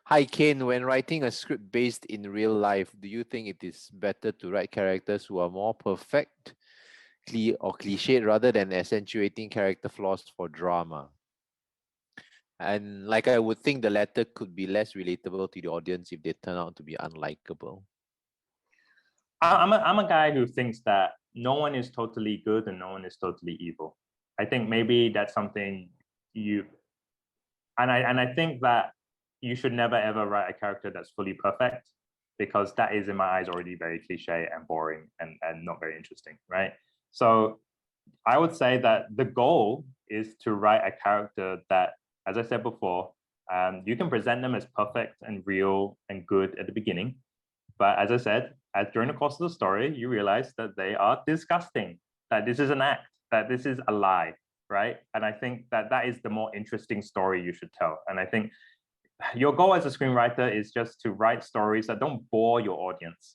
Hi Kane, when writing a script based in real life, do you think it is better to write characters who are more perfect or cliched rather than accentuating character flaws for drama? And like I would think the latter could be less relatable to the audience if they turn out to be unlikable. I'm a guy who thinks that no one is totally good and no one is totally evil. I think maybe that's something you and I think that you should never ever write a character that's fully perfect, because that is in my eyes already very cliche and boring and not very interesting, right? So I would say that the goal is to write a character that, as I said before, you can present them as perfect and real and good at the beginning. But as I said, during the course of the story, you realize that they are disgusting, that this is an act, that this is a lie, right? And I think that that is the more interesting story you should tell. And I think your goal as a screenwriter is just to write stories that don't bore your audience.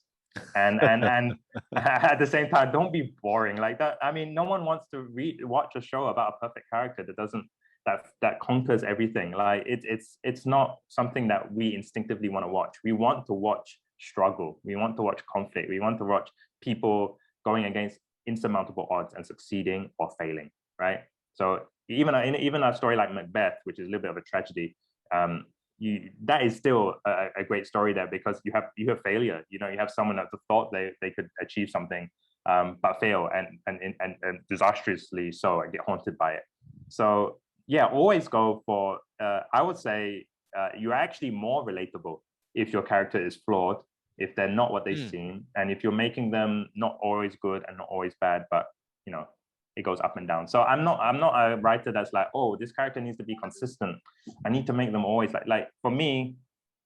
And at the same time, don't be boring like that. I mean, no one wants to watch a show about a perfect character that doesn't that conquers everything. Like it's not something that we instinctively want to watch. We want to watch struggle. We want to watch conflict. We want to watch people going against insurmountable odds and succeeding or failing, right? So even a story like Macbeth, which is a little bit of a tragedy, that is still a great story there, because you have failure. You know, you have someone that thought they could achieve something, but fail and disastrously so and get haunted by it. So yeah, always go for. I would say you're actually more relatable if your character is flawed, if they're not what they seem, and if you're making them not always good and not always bad, but you know, it goes up and down. So I'm not a writer that's like, oh, this character needs to be consistent. I need to make them always like for me,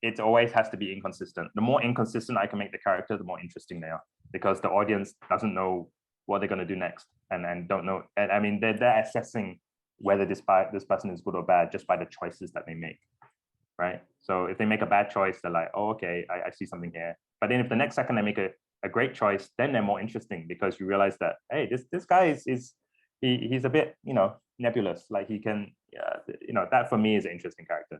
it always has to be inconsistent. The more inconsistent I can make the character, the more interesting they are, because the audience doesn't know what they're going to do next and don't know. And I mean, they're assessing whether this person is good or bad just by the choices that they make, right? So if they make a bad choice, they're like, oh, okay, I see something here. But then if the next second they make a great choice, then they're more interesting, because you realize that, hey, this guy he's a bit, you know, nebulous. Like he can, you know, that for me is an interesting character.